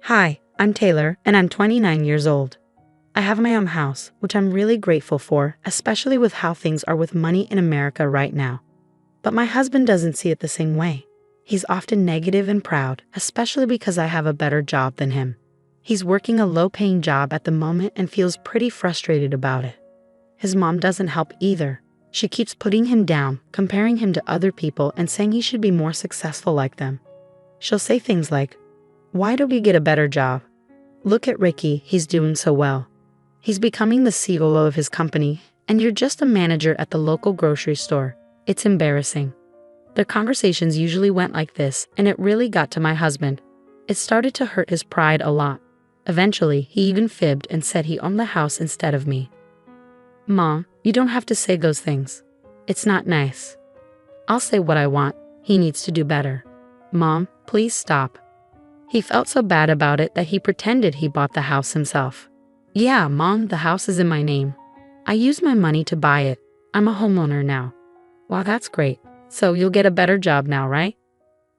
Hi, I'm Taylor, and I'm 29 years old. I have my own house, which I'm really grateful for, especially with how things are with money in America right now. But my husband doesn't see it the same way. He's often negative and proud, especially because I have a better job than him. He's working a low-paying job at the moment and feels pretty frustrated about it. His mom doesn't help either. She keeps putting him down, comparing him to other people and saying he should be more successful like them. She'll say things like, "Why don't we get a better job? Look at Ricky, he's doing so well. He's becoming the CEO of his company, and you're just a manager at the local grocery store. It's embarrassing." Their conversations usually went like this, and it really got to my husband. It started to hurt his pride a lot. Eventually, he even fibbed and said he owned the house instead of me. "Mom, you don't have to say those things. It's not nice. I'll say what I want. He needs to do better. Mom, please stop." He felt so bad about it that he pretended he bought the house himself. "Yeah, Mom, the house is in my name. I used my money to buy it. I'm a homeowner now." "Wow, that's great. So you'll get a better job now, right?"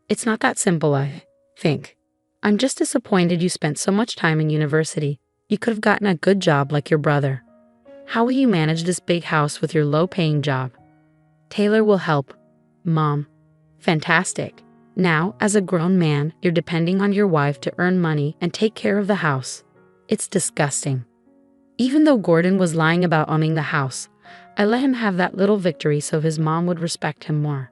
"It's not that simple, I think. I'm just disappointed you spent so much time in university. You could have gotten a good job like your brother. How will you manage this big house with your low-paying job?" "Taylor will help, Mom." "Fantastic. Now, as a grown man, you're depending on your wife to earn money and take care of the house. It's disgusting." Even though Gordon was lying about owning the house, I let him have that little victory so his mom would respect him more.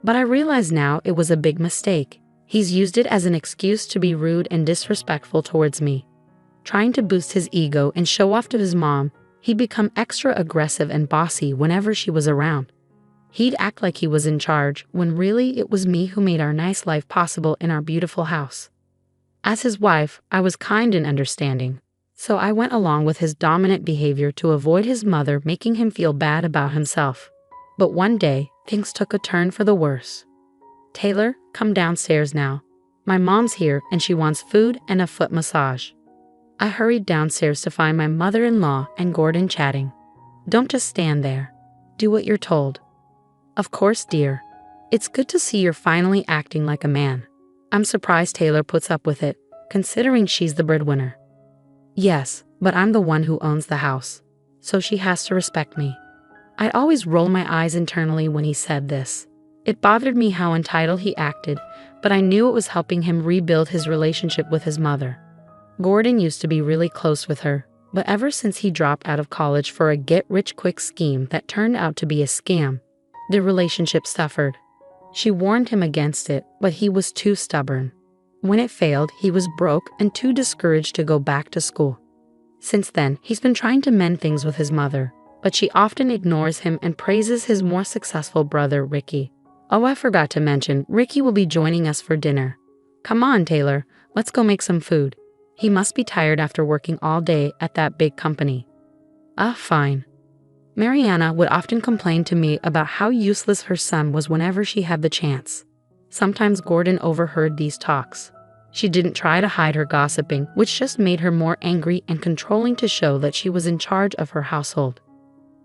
But I realize now it was a big mistake. He's used it as an excuse to be rude and disrespectful towards me. Trying to boost his ego and show off to his mom, he'd become extra aggressive and bossy whenever she was around. He'd act like he was in charge, when really it was me who made our nice life possible in our beautiful house. As his wife, I was kind and understanding, so I went along with his dominant behavior to avoid his mother making him feel bad about himself. But one day, things took a turn for the worse. "Taylor, come downstairs now. My mom's here and she wants food and a foot massage." I hurried downstairs to find my mother-in-law and Gordon chatting. "Don't just stand there. Do what you're told." "Of course, dear. It's good to see you're finally acting like a man." I'm surprised Taylor puts up with it, considering she's the breadwinner. "Yes, but I'm the one who owns the house, so she has to respect me." I'd always roll my eyes internally when he said this. It bothered me how entitled he acted, but I knew it was helping him rebuild his relationship with his mother. Gordon used to be really close with her, but ever since he dropped out of college for a get-rich-quick scheme that turned out to be a scam, the relationship suffered. She warned him against it, but he was too stubborn. When it failed, he was broke and too discouraged to go back to school. Since then, he's been trying to mend things with his mother, but she often ignores him and praises his more successful brother, Ricky. Oh, I forgot to mention, Ricky will be joining us for dinner. Come on, Taylor, let's go make some food. He must be tired after working all day at that big company. Fine. Mariana would often complain to me about how useless her son was whenever she had the chance. Sometimes Gordon overheard these talks. She didn't try to hide her gossiping, which just made her more angry and controlling to show that she was in charge of her household.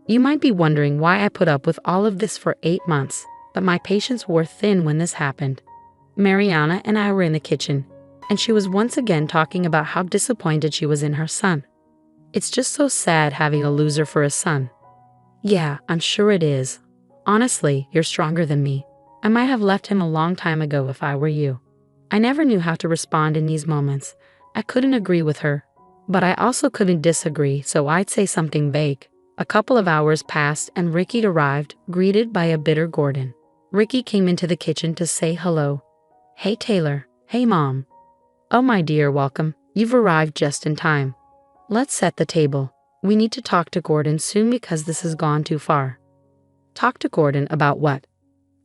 You might be wondering why I put up with all of this for 8 months, but my patience wore thin when this happened. Mariana and I were in the kitchen, and she was once again talking about how disappointed she was in her son. "It's just so sad having a loser for a son." "Yeah, I'm sure it is. Honestly, you're stronger than me. I might have left him a long time ago if I were you." I never knew how to respond in these moments. I couldn't agree with her, but I also couldn't disagree, so I'd say something vague. A couple of hours passed and Ricky arrived, greeted by a bitter Gordon. Ricky came into the kitchen to say hello. "Hey, Taylor. Hey, Mom." "Oh, my dear, welcome. You've arrived just in time. Let's set the table. We need to talk to Gordon soon because this has gone too far." "Talk to Gordon about what?"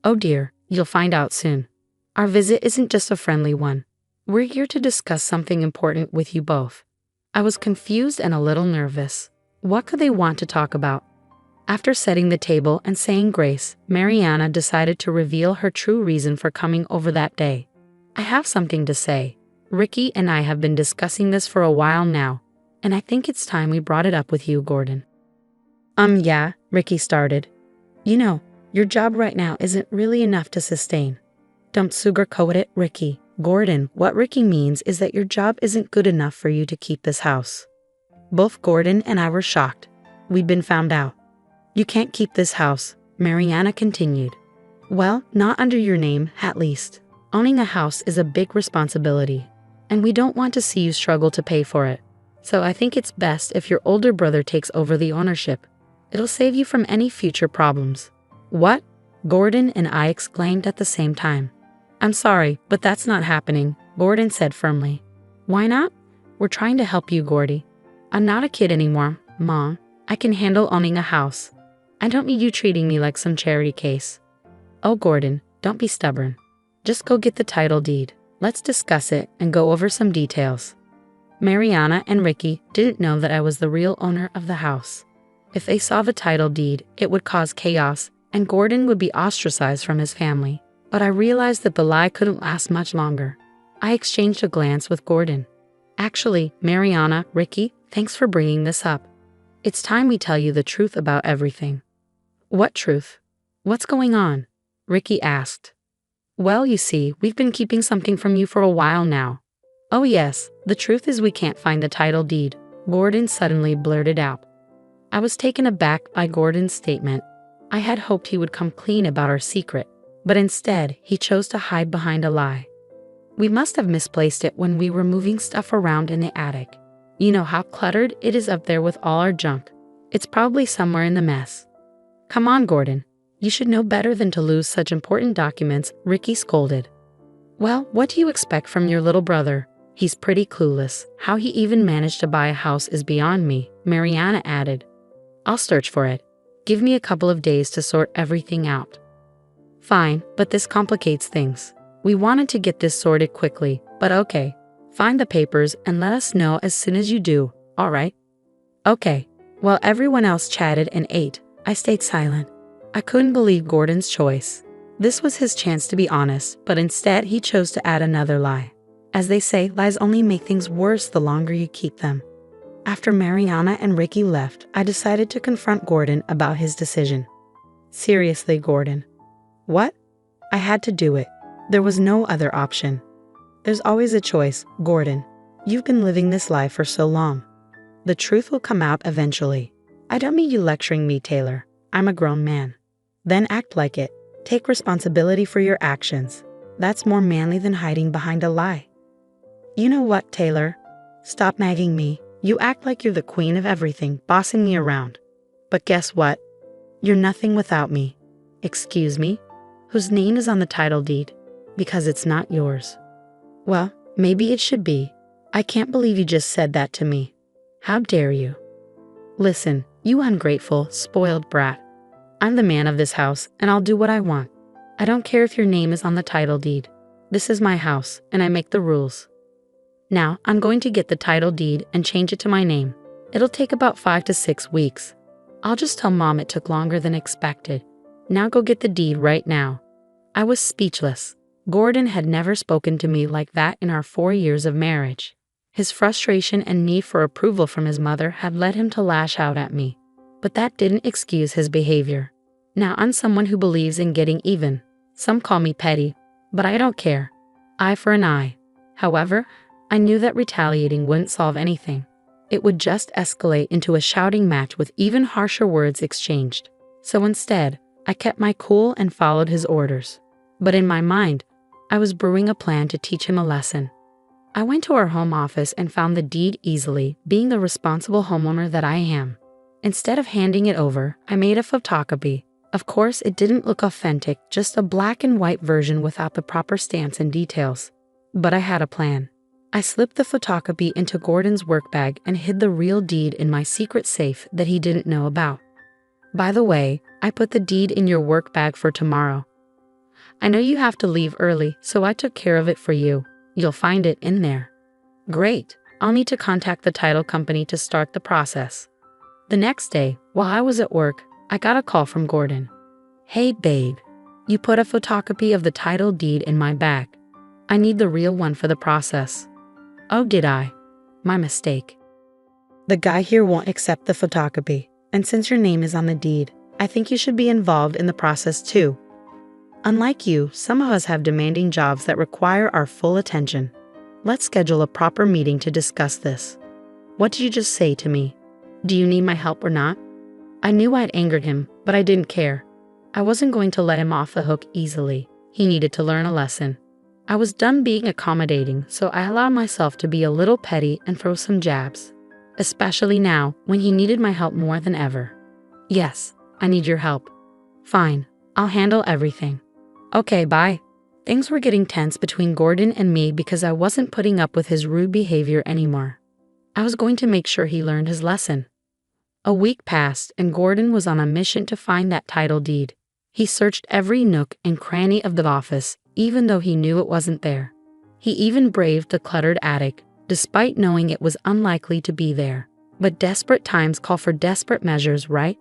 "Oh dear, you'll find out soon. Our visit isn't just a friendly one. We're here to discuss something important with you both." I was confused and a little nervous. What could they want to talk about? After setting the table and saying grace, Mariana decided to reveal her true reason for coming over that day. "I have something to say. Ricky and I have been discussing this for a while now, and I think it's time we brought it up with you, Gordon." Yeah, Ricky started. "You know, your job right now isn't really enough to sustain." "Don't sugarcoat it, Ricky. Gordon, what Ricky means is that your job isn't good enough for you to keep this house. Both Gordon and I were shocked. We'd been found out. You can't keep this house, Mariana continued. Well, not under your name, at least. Owning a house is a big responsibility, and we don't want to see you struggle to pay for it. So I think it's best if your older brother takes over the ownership. It'll save you from any future problems. What? Gordon and I exclaimed at the same time. I'm sorry, but that's not happening, Gordon said firmly. Why not? We're trying to help you, Gordy. I'm not a kid anymore, Mom. I can handle owning a house. I don't need you treating me like some charity case. Oh, Gordon, don't be stubborn. Just go get the title deed. Let's discuss it and go over some details. Mariana and Ricky didn't know that I was the real owner of the house. If they saw the title deed, it would cause chaos, and Gordon would be ostracized from his family. But I realized that the lie couldn't last much longer. I exchanged a glance with Gordon. Actually, Mariana, Ricky, thanks for bringing this up. It's time we tell you the truth about everything. What truth? What's going on? Ricky asked. Well, you see, we've been keeping something from you for a while now. Oh yes, the truth is we can't find the title deed, Gordon suddenly blurted out. I was taken aback by Gordon's statement. I had hoped he would come clean about our secret, but instead he chose to hide behind a lie. We must have misplaced it when we were moving stuff around in the attic. You know how cluttered it is up there with all our junk. It's probably somewhere in the mess. Come on, Gordon. You should know better than to lose such important documents, Ricky scolded. Well, what do you expect from your little brother? He's pretty clueless. How he even managed to buy a house is beyond me, Mariana added. I'll search for it. Give me a couple of days to sort everything out. Fine, but this complicates things. We wanted to get this sorted quickly, but okay. Find the papers and let us know as soon as you do, all right? Okay. While everyone else chatted and ate, I stayed silent. I couldn't believe Gordon's choice. This was his chance to be honest, but instead he chose to add another lie. As they say, lies only make things worse the longer you keep them. After Mariana and Ricky left, I decided to confront Gordon about his decision. Seriously, Gordon. What? I had to do it. There was no other option. There's always a choice, Gordon. You've been living this life for so long. The truth will come out eventually. I don't mean you lecturing me, Taylor. I'm a grown man. Then act like it. Take responsibility for your actions. That's more manly than hiding behind a lie. You know what, Taylor? Stop nagging me. You act like you're the queen of everything, bossing me around. But guess what? You're nothing without me. Excuse me? Whose name is on the title deed? Because it's not yours. Well, maybe it should be. I can't believe you just said that to me. How dare you? Listen, you ungrateful, spoiled brat. I'm the man of this house, and I'll do what I want. I don't care if your name is on the title deed. This is my house, and I make the rules. Now, I'm going to get the title deed and change it to my name. It'll take about 5 to 6 weeks. I'll just tell Mom it took longer than expected. Now go get the deed right now. I was speechless. Gordon had never spoken to me like that in our 4 years of marriage. His frustration and need for approval from his mother had led him to lash out at me. But that didn't excuse his behavior. Now I'm someone who believes in getting even. Some call me petty, but I don't care. Eye for an eye. However, I knew that retaliating wouldn't solve anything. It would just escalate into a shouting match with even harsher words exchanged. So instead, I kept my cool and followed his orders. But in my mind, I was brewing a plan to teach him a lesson. I went to our home office and found the deed easily, being the responsible homeowner that I am. Instead of handing it over, I made a photocopy. Of course, it didn't look authentic, just a black and white version without the proper stamps and details. But I had a plan. I slipped the photocopy into Gordon's work bag and hid the real deed in my secret safe that he didn't know about. By the way, I put the deed in your work bag for tomorrow. I know you have to leave early, so I took care of it for you. You'll find it in there. Great. I'll need to contact the title company to start the process. The next day, while I was at work, I got a call from Gordon. Hey, babe. You put a photocopy of the title deed in my bag. I need the real one for the process. Oh, did I? My mistake. The guy here won't accept the photocopy, and since your name is on the deed, I think you should be involved in the process too. Unlike you, some of us have demanding jobs that require our full attention. Let's schedule a proper meeting to discuss this. What did you just say to me? Do you need my help or not? I knew I'd angered him, but I didn't care. I wasn't going to let him off the hook easily. He needed to learn a lesson. I was done being accommodating, so I allowed myself to be a little petty and throw some jabs. Especially now, when he needed my help more than ever. Yes, I need your help. Fine, I'll handle everything. Okay, bye. Things were getting tense between Gordon and me because I wasn't putting up with his rude behavior anymore. I was going to make sure he learned his lesson. A week passed and Gordon was on a mission to find that title deed. He searched every nook and cranny of the office, even though he knew it wasn't there. He even braved the cluttered attic, despite knowing it was unlikely to be there. But desperate times call for desperate measures, right?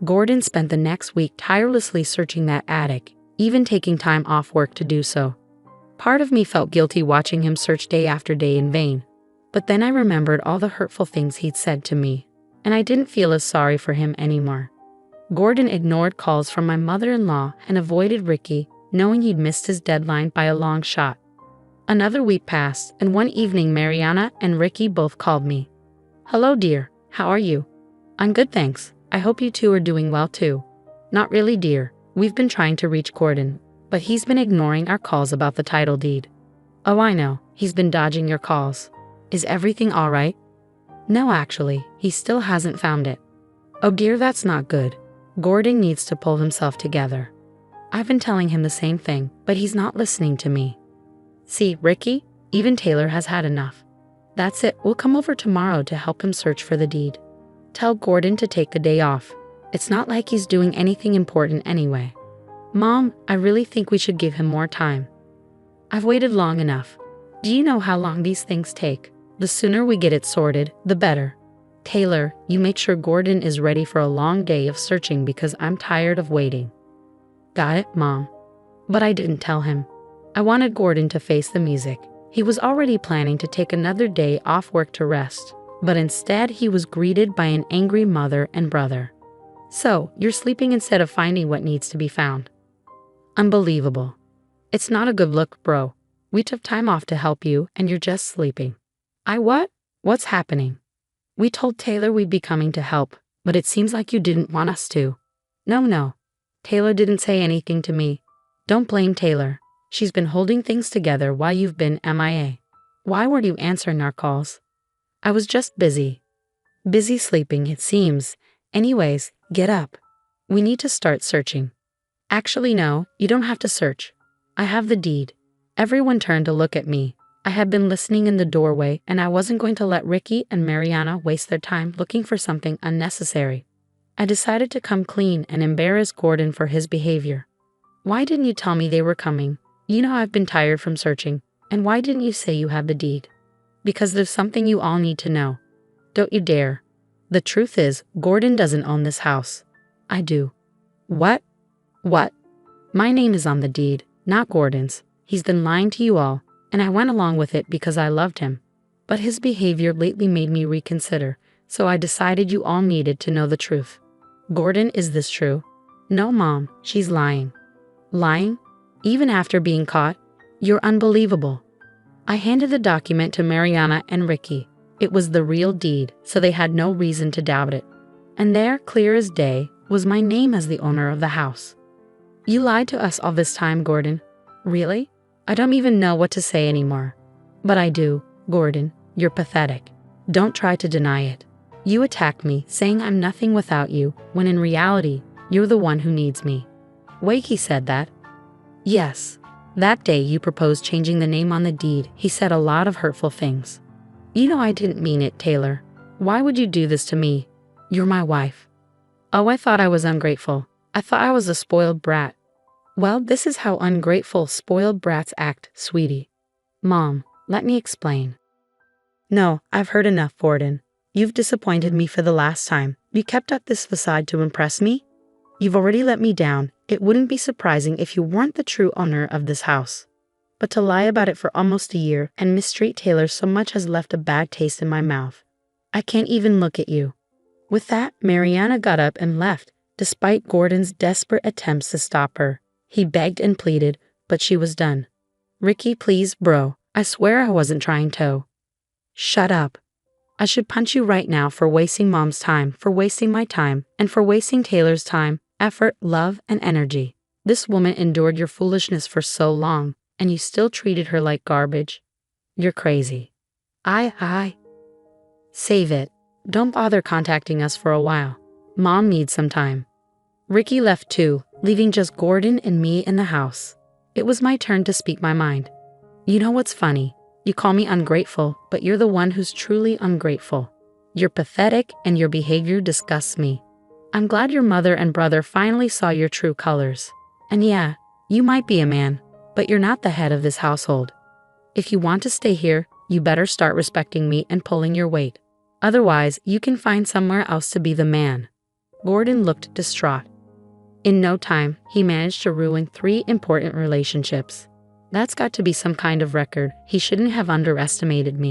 Gordon spent the next week tirelessly searching that attic, even taking time off work to do so. Part of me felt guilty watching him search day after day in vain. But then I remembered all the hurtful things he'd said to me, and I didn't feel as sorry for him anymore. Gordon ignored calls from my mother-in-law and avoided Ricky, knowing he'd missed his deadline by a long shot. Another week passed, and one evening Mariana and Ricky both called me. Hello, dear. How are you? I'm good, thanks. I hope you two are doing well too. Not really, dear. We've been trying to reach Gordon, but he's been ignoring our calls about the title deed. Oh, I know. He's been dodging your calls. Is everything all right? No, actually, he still hasn't found it. Oh dear, that's not good. Gordon needs to pull himself together. I've been telling him the same thing, but he's not listening to me. See, Ricky, even Taylor has had enough. That's it, we'll come over tomorrow to help him search for the deed. Tell Gordon to take the day off. It's not like he's doing anything important anyway. Mom, I really think we should give him more time. I've waited long enough. Do you know how long these things take? The sooner we get it sorted, the better. Taylor, you make sure Gordon is ready for a long day of searching because I'm tired of waiting. Got it, Mom. But I didn't tell him. I wanted Gordon to face the music. He was already planning to take another day off work to rest, but instead he was greeted by an angry mother and brother. So, you're sleeping instead of finding what needs to be found. Unbelievable. It's not a good look, bro. We took time off to help you and you're just sleeping. What? What's happening? We told Taylor we'd be coming to help, but it seems like you didn't want us to. No. Taylor didn't say anything to me. Don't blame Taylor. She's been holding things together while you've been MIA. Why weren't you answering our calls? I was just busy. Busy sleeping, it seems. Anyways, get up. We need to start searching. Actually, no, you don't have to search. I have the deed. Everyone turned to look at me. I had been listening in the doorway, and I wasn't going to let Ricky and Mariana waste their time looking for something unnecessary. I decided to come clean and embarrass Gordon for his behavior. Why didn't you tell me they were coming? You know I've been tired from searching. And why didn't you say you have the deed? Because there's something you all need to know. Don't you dare. The truth is, Gordon doesn't own this house. I do. What? What? My name is on the deed, not Gordon's. He's been lying to you all, and I went along with it because I loved him. But his behavior lately made me reconsider, so I decided you all needed to know the truth. Gordon, is this true? No, Mom, she's lying. Lying? Even after being caught? You're unbelievable. I handed the document to Mariana and Ricky. It was the real deed, so they had no reason to doubt it. And there, clear as day, was my name as the owner of the house. You lied to us all this time, Gordon. Really? I don't even know what to say anymore. But I do, Gordon. You're pathetic. Don't try to deny it. You attacked me, saying I'm nothing without you, when in reality, you're the one who needs me. Wait, he said that? Yes. That day you proposed changing the name on the deed, he said a lot of hurtful things. You know I didn't mean it, Taylor. Why would you do this to me? You're my wife. Oh, I thought I was ungrateful. I thought I was a spoiled brat. Well, this is how ungrateful, spoiled brats act, sweetie. Mom, let me explain. No, I've heard enough, Gordon. You've disappointed me for the last time. You kept up this facade to impress me? You've already let me down. It wouldn't be surprising if you weren't the true owner of this house. But to lie about it for almost a year and mistreat Taylor so much has left a bad taste in my mouth. I can't even look at you. With that, Mariana got up and left, despite Gordon's desperate attempts to stop her. He begged and pleaded, but she was done. Ricky, please, bro. I swear I wasn't trying to. Shut up. I should punch you right now for wasting Mom's time, for wasting my time, and for wasting Taylor's time, effort, love, and energy. This woman endured your foolishness for so long, and you still treated her like garbage. You're crazy. Save it. Don't bother contacting us for a while. Mom needs some time. Ricky left too, leaving just Gordon and me in the house. It was my turn to speak my mind. You know what's funny? You call me ungrateful, but you're the one who's truly ungrateful. You're pathetic and your behavior disgusts me. I'm glad your mother and brother finally saw your true colors. And yeah, you might be a man, but you're not the head of this household. If you want to stay here, you better start respecting me and pulling your weight. Otherwise, you can find somewhere else to be the man. Gordon looked distraught. In no time, he managed to ruin 3 important relationships. That's got to be some kind of record. He shouldn't have underestimated me.